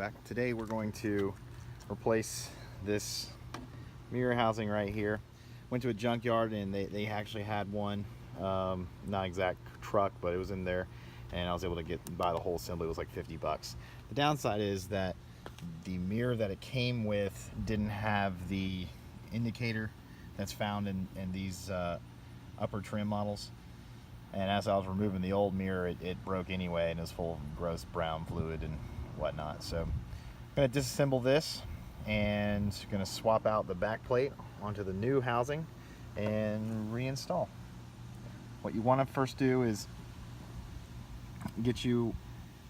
back. Today we're going to replace this mirror housing right here. Went to a junkyard and they actually had one, not exact truck, but it was in there, and I was able to buy the whole assembly. It was like 50 bucks. The downside is that the mirror that it came with didn't have the indicator that's found in these upper trim models. And as I was removing the old mirror, it broke anyway, and it was full of gross brown fluid and whatnot. So I'm going to disassemble this and going to swap out the back plate onto the new housing and reinstall. What you want to first do is get you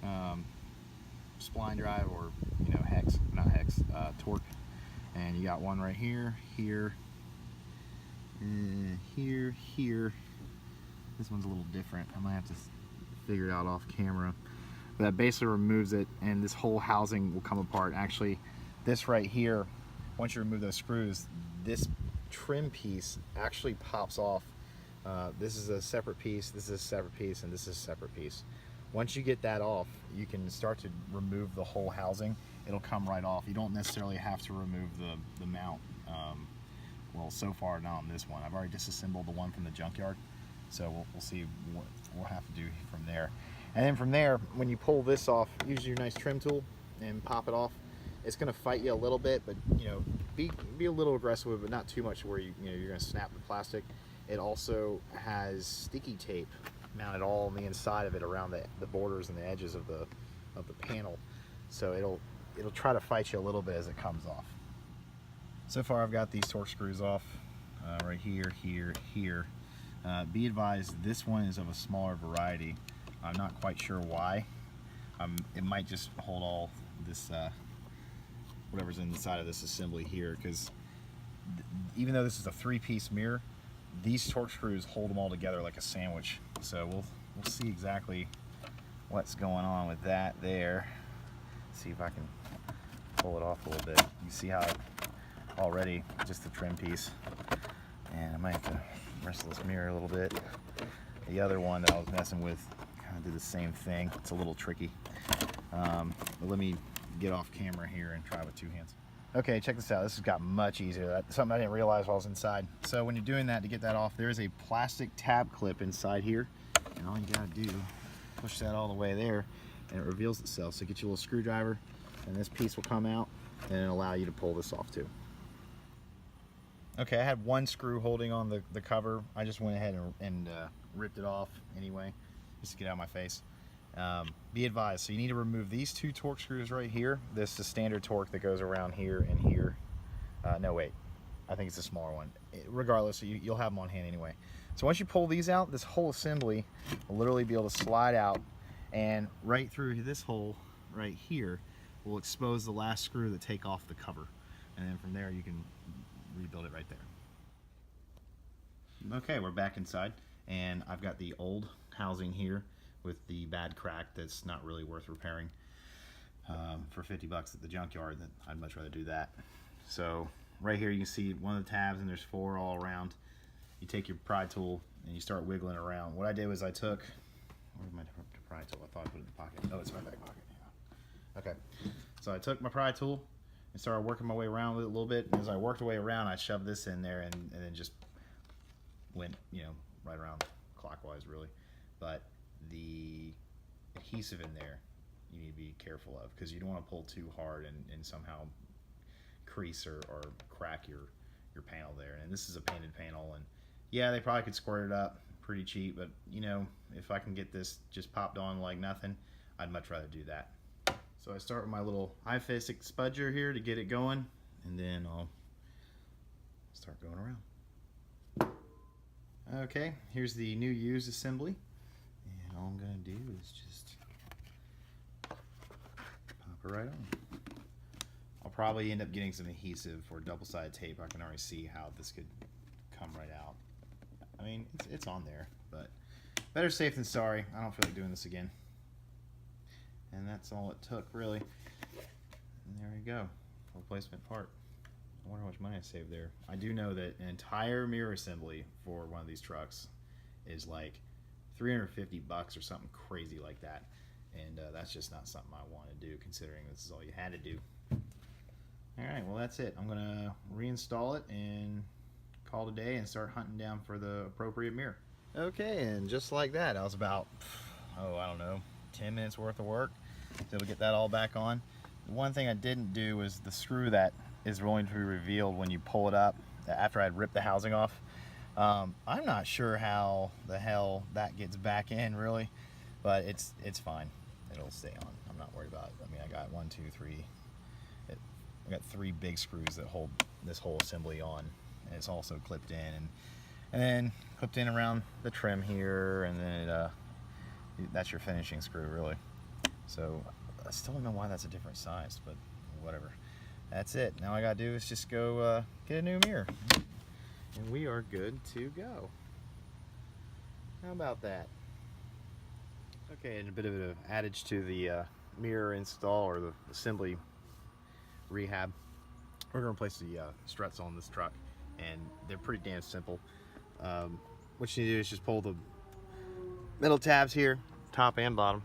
spline drive, or torque, and you got one right here, here, here. This one's a little different. I might have to figure it out off camera. But that basically removes it, and this whole housing will come apart. Actually, this right here, once you remove those screws, this trim piece actually pops off. This is a separate piece, this is a separate piece, and this is a separate piece. Once you get that off, you can start to remove the whole housing. It'll come right off. You don't necessarily have to remove the mount. Well, so far not on this one. I've already disassembled the one from the junkyard. So we'll see what we'll have to do from there. And then from there, when you pull this off, use your nice trim tool and pop it off. It's going to fight you a little bit, but be a little aggressive with it, but not too much where you're going to snap the plastic. It also has sticky tape mounted all on the inside of it, around the borders and the edges of the panel. So it'll try to fight you a little bit as it comes off. So far I've got these torque screws off right here, here. Be advised, this one is of a smaller variety. I'm not quite sure why. It might just hold all this, whatever's inside of this assembly here, because even though this is a 3-piece mirror, these torque screws hold them all together like a sandwich. So we'll see exactly what's going on with that there. See if I can pull it off a little bit. You see how already just the trim piece, and I might have to wrestle this mirror a little bit. The other one that I was messing with kind of did the same thing. It's a little tricky. But let me get off camera here and try with 2 hands. Okay, check this out. This has got much easier. That's something I didn't realize while I was inside. So when you're doing that, to get that off, there's a plastic tab clip inside here, and all you gotta do, push that all the way there, and it reveals itself. So get your little screwdriver, and this piece will come out, and it'll allow you to pull this off too. Okay, I had one screw holding on the cover. I just went ahead and ripped it off anyway, just to get out of my face. Be advised, so you need to remove these 2 torque screws right here. This is the standard torque that goes around here and here. No, wait, I think it's a smaller one. Regardless, you'll have them on hand anyway. So once you pull these out, this whole assembly will literally be able to slide out, and right through this hole right here will expose the last screw that take off the cover. And then from there you can rebuild it right there. Okay, we're back inside, and I've got the old housing here with the bad crack that's not really worth repairing for 50 bucks at the junkyard. That I'd much rather do that. So right here you can see one of the tabs, and there's 4 all around. You take your pry tool and you start wiggling around. What I did was I took, where's my pry tool? I thought I put it in the pocket. Oh, it's in my back pocket. Yeah. Okay, so I took my pry tool and started working my way around with it a little bit. And as I worked my way around, I shoved this in there and then just went, right around clockwise, really. But the adhesive in there, you need to be careful of, because you don't want to pull too hard and somehow crease or crack your panel there. And this is a painted panel, and yeah, they probably could squirt it up pretty cheap, but if I can get this just popped on like nothing, I'd much rather do that. So I start with my little iFixit spudger here to get it going, and then I'll start going around. Okay, here's the new used assembly, and all I'm going to do is just pop it right on. I'll probably end up getting some adhesive or double-sided tape. I can already see how this could come right out. I mean, it's on there, but better safe than sorry. I don't feel like doing this again. And that's all it took, really. And there you go, replacement part. I wonder how much money I saved there. I do know that an entire mirror assembly for one of these trucks is like 350 bucks or something crazy like that. and that's just not something I want to do, considering this is all you had to do. Alright, well that's it. I'm going to reinstall it and call it a day and start hunting down for the appropriate mirror. Okay, and just like that, I was about, I don't know, 10 minutes worth of work to get that all back on. The one thing I didn't do was the screw that is going to be revealed when you pull it up after I'd ripped the housing off. I'm not sure how the hell that gets back in really, but it's fine. It'll stay on. I'm not worried about it. I mean, I got 1, 2, 3. I got 3 big screws that hold this whole assembly on, and it's also clipped in, and then clipped in around the trim here, and then that's your finishing screw really. So I still don't know why that's a different size, but whatever. That's it. Now all I gotta do is just go get a new mirror, and we are good to go. How about that? Okay, and a bit of an adage to the mirror install or the assembly rehab. We're gonna replace the struts on this truck, and they're pretty damn simple. What you need to do is just pull the metal tabs here, top and bottom,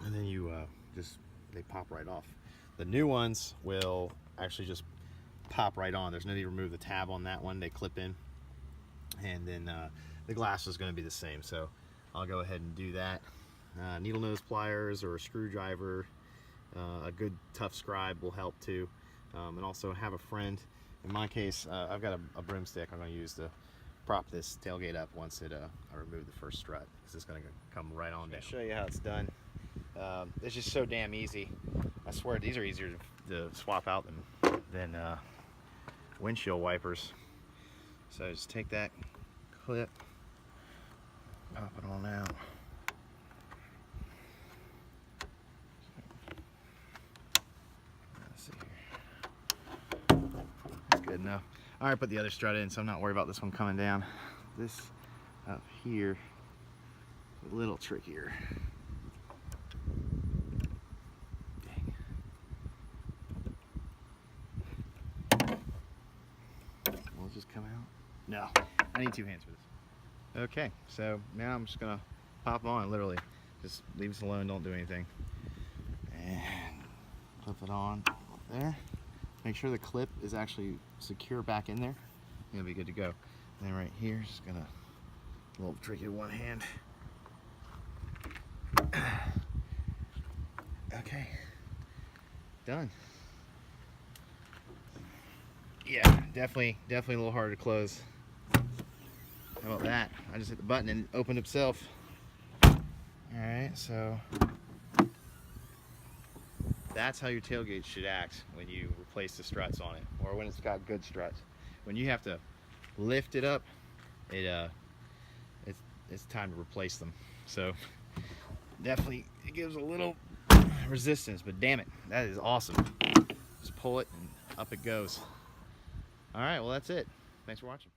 and then you they pop right off. The new ones will actually just pop right on. There's no need to remove the tab on that one. They clip in, and then the glass is going to be the same. So I'll go ahead and do that. Needle nose pliers or a screwdriver, a good tough scribe will help too, and also have a friend. In my case, I've got a broomstick I'm going to use to prop this tailgate up once I remove the first strut, because it's going to come right on down. I'll show you how it's done. It's just so damn easy. I swear these are easier to swap out than windshield wipers. So just take that clip, pop it on out. Let's see here. That's good enough. All right, put the other strut in, so I'm not worried about this one coming down. This up here, a little trickier. Will it just come out? No, I need 2 hands for this. Okay, so now I'm just gonna pop on, literally. Just leave this alone, don't do anything. And clip it on there. Make sure the clip is actually secure back in there. It'll be good to go. And then right here, just gonna, a little tricky with one hand. Okay, done. Yeah, definitely a little harder to close. How about that? I just hit the button and it opened itself. Alright, so that's how your tailgate should act when you replace the struts on it, or when it's got good struts. When you have to lift it up, it's time to replace them. So definitely it gives a little resistance, but damn it, that is awesome. Just pull it and up it goes. All right, well that's it. Thanks for watching.